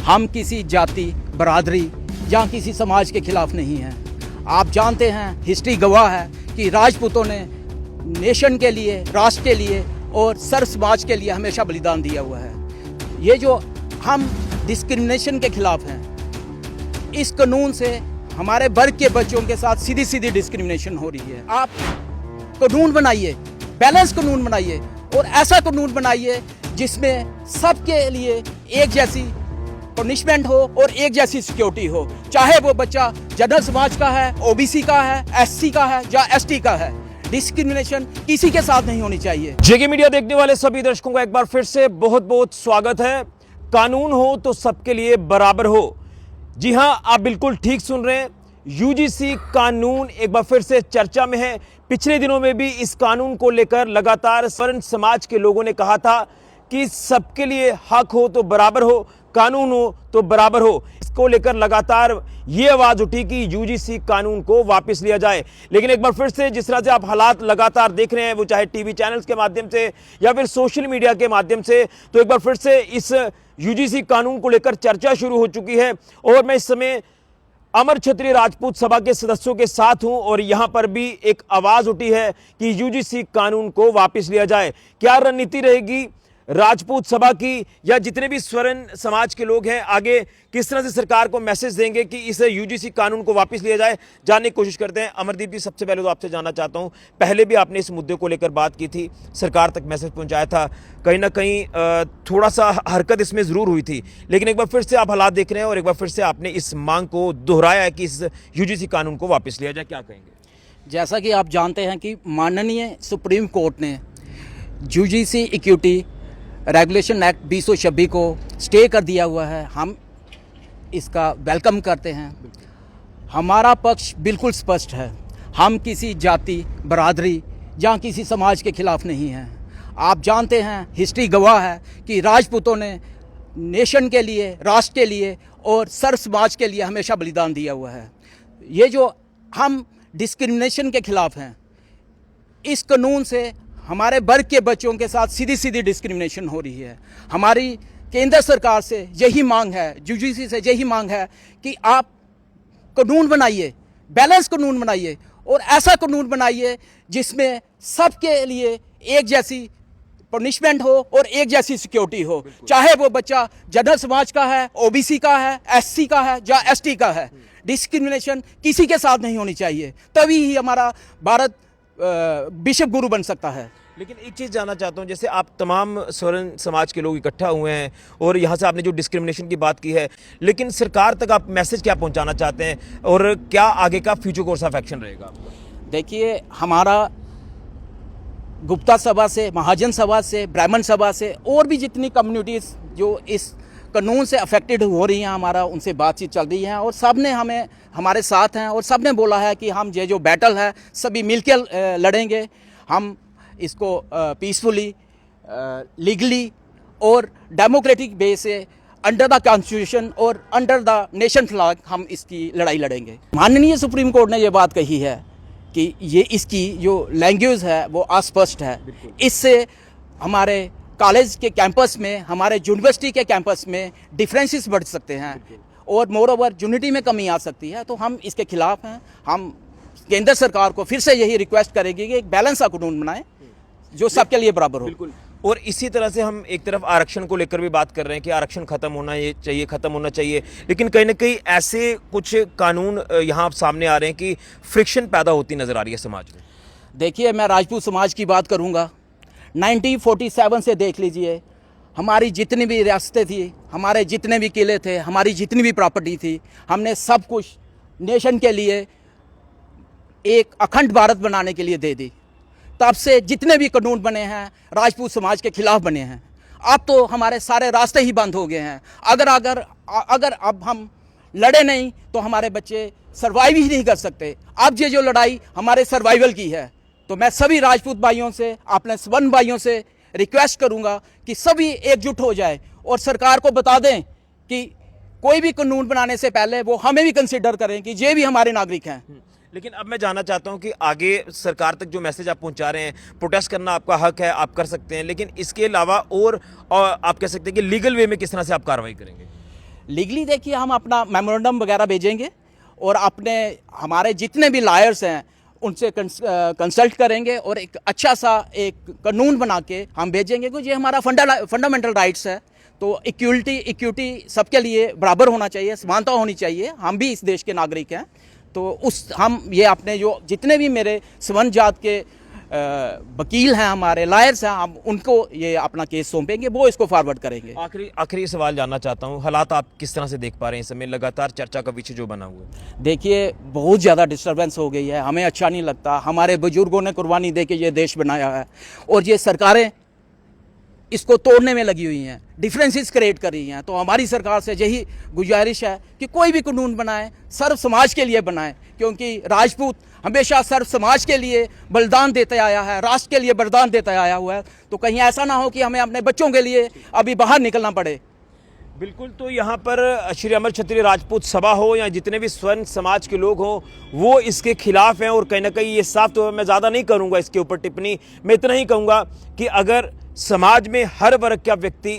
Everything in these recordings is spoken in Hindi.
हम किसी जाति, बरादरी या किसी समाज के खिलाफ नहीं हैं। आप जानते हैं, हिस्ट्री गवाह है कि राजपूतों ने नेशन के लिए, राष्ट्र के लिए और सर्व समाज के लिए हमेशा बलिदान दिया हुआ है। ये जो हम डिस्क्रिमिनेशन के खिलाफ हैं, इस कानून से हमारे वर्ग के बच्चों के साथ सीधी सीधी डिस्क्रिमिनेशन हो रही है। आप कानून बनाइए, बैलेंस कानून बनाइए और ऐसा कानून बनाइए जिसमें सबके लिए एक जैसी पनिशमेंट हो और एक जैसी सिक्योरिटी हो, चाहे वो बच्चा जनरल समाज का है, ओबीसी का है, एससी का है या एसटी का है। डिस्क्रिमिनेशन किसी के साथ नहीं होनी चाहिए। जेके मीडिया देखने वाले सभी दर्शकों का एक बार फिर से बहुत बहुत स्वागत है। कानून हो तो सबके लिए बराबर हो। जी हां, आप बिल्कुल ठीक सुन रहे हैं। यूजीसी कानून एक बार फिर से चर्चा में है। पिछले दिनों में भी इस कानून को लेकर लगातार स्वर्ण समाज के लोगों ने कहा था कि सबके लिए हक हो तो बराबर हो, कानून हो तो बराबर हो। इसको लेकर लगातार ये आवाज उठी कि यूजीसी कानून को वापस लिया जाए। लेकिन एक बार फिर से जिस तरह से आप हालात लगातार देख रहे हैं, वो चाहे टीवी चैनल्स के माध्यम से या फिर सोशल मीडिया के माध्यम से, तो एक बार फिर से इस यूजीसी कानून को लेकर चर्चा शुरू हो चुकी है। और मैं इस समय अमर क्षत्रिय राजपूत सभा के सदस्यों के साथ हूं और यहां पर भी एक आवाज उठी है कि यूजीसी कानून को वापस लिया जाए। क्या रणनीति रहेगी राजपूत सभा की या जितने भी स्वर्ण समाज के लोग हैं, आगे किस तरह से सरकार को मैसेज देंगे कि इस यूजीसी कानून को वापस लिया जाए, जानने की कोशिश करते हैं। अमरदीप जी, सबसे पहले तो आपसे जानना चाहता हूं, पहले भी आपने इस मुद्दे को लेकर बात की थी, सरकार तक मैसेज पहुंचाया था, कहीं ना कहीं थोड़ा सा हरकत इसमें ज़रूर हुई थी, लेकिन एक बार फिर से आप हालात देख रहे हैं और एक बार फिर से आपने इस मांग को दोहराया है कि इस यूजीसी कानून को वापस लिया जाए। क्या कहेंगे? जैसा कि आप जानते हैं कि माननीय सुप्रीम कोर्ट ने यूजीसी इक्विटी रेगुलेशन एक्ट 2026 को स्टे कर दिया हुआ है। हम इसका वेलकम करते हैं। हमारा पक्ष बिल्कुल स्पष्ट है, हम किसी जाति, बरादरी या किसी समाज के खिलाफ नहीं हैं। आप जानते हैं, हिस्ट्री गवाह है कि राजपूतों ने नेशन के लिए, राष्ट्र के लिए और सर्व समाज के लिए हमेशा बलिदान दिया हुआ है। ये जो हम डिस्क्रिमिनेशन के खिलाफ हैं, इस कानून से हमारे वर्ग के बच्चों के साथ सीधी सीधी डिस्क्रिमिनेशन हो रही है। हमारी केंद्र सरकार से यही मांग है, यूजीसी से यही मांग है कि आप कानून बनाइए, बैलेंस कानून बनाइए और ऐसा कानून बनाइए जिसमें सबके लिए एक जैसी पनिशमेंट हो और एक जैसी सिक्योरिटी हो, चाहे वो बच्चा जनरल समाज का है, ओबीसी का है, एससी का है या एसटी का है। डिस्क्रिमिनेशन किसी के साथ नहीं होनी चाहिए, तभी ही हमारा भारत विश्व गुरु बन सकता है। लेकिन एक चीज़ जानना चाहता हूं, जैसे आप तमाम स्वर्ण समाज के लोग इकट्ठा हुए हैं और यहाँ से आपने जो डिस्क्रिमिनेशन की बात की है, लेकिन सरकार तक आप मैसेज क्या पहुँचाना चाहते हैं और क्या आगे का फ्यूचर कोर्स ऑफ एक्शन रहेगा? देखिए, हमारा गुप्ता सभा से, महाजन सभा से, ब्राह्मण सभा से और भी जितनी कम्युनिटीज़ जो इस कानून से अफेक्टेड हो रही हैं, हमारा उनसे बातचीत चल रही है और सब ने हमें हमारे साथ हैं और सब ने बोला है कि हम ये जो बैटल है सभी मिलकर लड़ेंगे। हम इसको पीसफुली, लीगली और डेमोक्रेटिक वे से अंडर द कॉन्स्टिट्यूशन और अंडर द नेशन फ्लैग हम इसकी लड़ाई लड़ेंगे। माननीय सुप्रीम कोर्ट ने ये बात कही है कि ये इसकी जो लैंग्वेज है वो अस्पष्ट है। इससे हमारे कॉलेज के कैंपस में, हमारे यूनिवर्सिटी के कैंपस में डिफरेंसेस बढ़ सकते हैं और मोर ओवर यूनिटी में कमी आ सकती है। तो हम इसके खिलाफ हैं। हम केंद्र सरकार को फिर से यही रिक्वेस्ट करेंगे कि एक बैलेंस का कानून बनाएं जो सबके लिए बराबर हो। बिल्कुल। और इसी तरह से हम एक तरफ आरक्षण को लेकर भी बात कर रहे हैं कि आरक्षण खत्म होना चाहिए, खत्म होना चाहिए, लेकिन कहीं ना कहीं ऐसे कुछ कानून यहाँ सामने आ रहे हैं कि फ्रिक्शन पैदा होती नजर आ रही है समाज में। देखिए, मैं राजपूत समाज की बात करूँगा। 1947 से देख लीजिए, हमारी जितनी भी रियासतें थी, हमारे जितने भी किले थे, हमारी जितनी भी प्रॉपर्टी थी, हमने सब कुछ नेशन के लिए, एक अखंड भारत बनाने के लिए दे दी। तब से जितने भी कानून बने हैं राजपूत समाज के खिलाफ बने हैं। अब तो हमारे सारे रास्ते ही बंद हो गए हैं। अगर अब हम लड़े नहीं तो हमारे बच्चे सर्वाइव ही नहीं कर सकते। अब ये जो लड़ाई हमारे सर्वाइवल की है, तो मैं सभी राजपूत भाइयों से, अपने स्वर्ण भाइयों से रिक्वेस्ट करूंगा कि सभी एकजुट हो जाए और सरकार को बता दें कि कोई भी कानून बनाने से पहले वो हमें भी कंसिडर करें कि ये भी हमारे नागरिक हैं। लेकिन अब मैं जानना चाहता हूं कि आगे सरकार तक जो मैसेज आप पहुंचा रहे हैं, प्रोटेस्ट करना आपका हक है, आप कर सकते हैं, लेकिन इसके अलावा और आप कह सकते हैं कि लीगल वे में किस तरह से आप कार्रवाई करेंगे? लीगली देखिए हम अपना मेमोरेंडम वगैरह भेजेंगे और अपने हमारे जितने भी लॉयर्स हैं उनसे कंसल्ट करेंगे और एक अच्छा सा एक कानून बना के हम भेजेंगे, क्योंकि ये हमारा फंडामेंटल राइट्स है। तो इक्विटी सबके लिए बराबर होना चाहिए, समानता होनी चाहिए। हम भी इस देश के नागरिक हैं, तो हम ये अपने जो जितने भी मेरे स्वर्ण जात के वकील हैं, हमारे लॉयर्स हैं, हम उनको ये अपना केस सौंपेंगे, वो इसको फॉरवर्ड करेंगे। आखिरी सवाल जानना चाहता हूँ, हालात आप किस तरह से देख पा रहे हैं इस समय, लगातार चर्चा का विषय जो बना हुआ है? देखिए बहुत ज़्यादा डिस्टर्बेंस हो गई है, हमें अच्छा नहीं लगता। हमारे बुजुर्गों ने कुर्बानी दे के ये देश बनाया है और ये सरकारें इसको तोड़ने में लगी हुई हैं, डिफरेंसेस क्रिएट कर रही हैं। तो हमारी सरकार से यही गुजारिश है कि कोई भी कानून बनाए सर्व समाज के लिए बनाए, क्योंकि राजपूत हमेशा सर्व समाज के लिए बलिदान देते आया है, राष्ट्र के लिए बलिदान देते आया हुआ है। तो कहीं ऐसा ना हो कि हमें अपने बच्चों के लिए अभी बाहर निकलना पड़े। बिल्कुल, तो यहाँ पर श्री अमर क्षत्रिय राजपूत सभा हो या जितने भी स्वर्ण समाज के लोग हों, वो इसके खिलाफ हैं। और कहीं ना कहीं ये साफ, तो मैं ज़्यादा नहीं करूँगा इसके ऊपर टिप्पणी, मैं इतना ही कहूँगा कि अगर समाज में हर वर्ग का व्यक्ति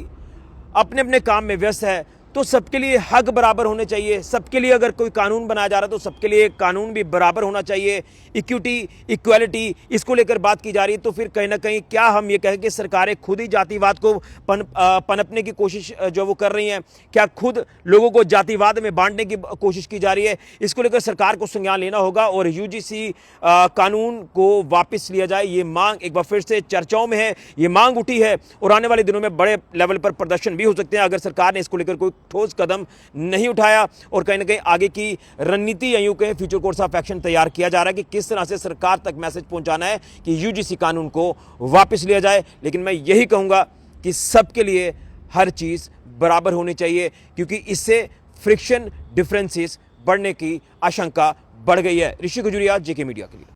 अपने अपने काम में व्यस्त है तो सबके लिए हक बराबर होने चाहिए। सबके लिए अगर कोई कानून बनाया जा रहा है तो सबके लिए कानून भी बराबर होना चाहिए। इक्वालिटी इसको लेकर बात की जा रही है, तो फिर कहीं ना कहीं क्या हम ये कहें कि सरकारें खुद ही जातिवाद को पनपने की कोशिश जो वो कर रही हैं? क्या खुद लोगों को जातिवाद में बांटने की कोशिश की जा रही है? इसको लेकर सरकार को संज्ञान लेना होगा और यूजीसी कानून को वापस लिया जाए, ये मांग एक बार फिर से चर्चाओं में है, ये मांग उठी है और आने वाले दिनों में बड़े लेवल पर प्रदर्शन भी हो सकते हैं अगर सरकार ने इसको लेकर कोई ठोस कदम नहीं उठाया। और कहीं ना कहीं आगे की रणनीति या यूं कहें फ्यूचर कोर्स ऑफ एक्शन तैयार किया जा रहा है कि किस तरह से सरकार तक मैसेज पहुंचाना है कि यूजीसी कानून को वापस लिया जाए। लेकिन मैं यही कहूंगा कि सबके लिए हर चीज बराबर होनी चाहिए, क्योंकि इससे फ्रिक्शन डिफरेंसेस बढ़ने की आशंका बढ़ गई है। ऋषि गुजरिया, जेके मीडिया के लिए।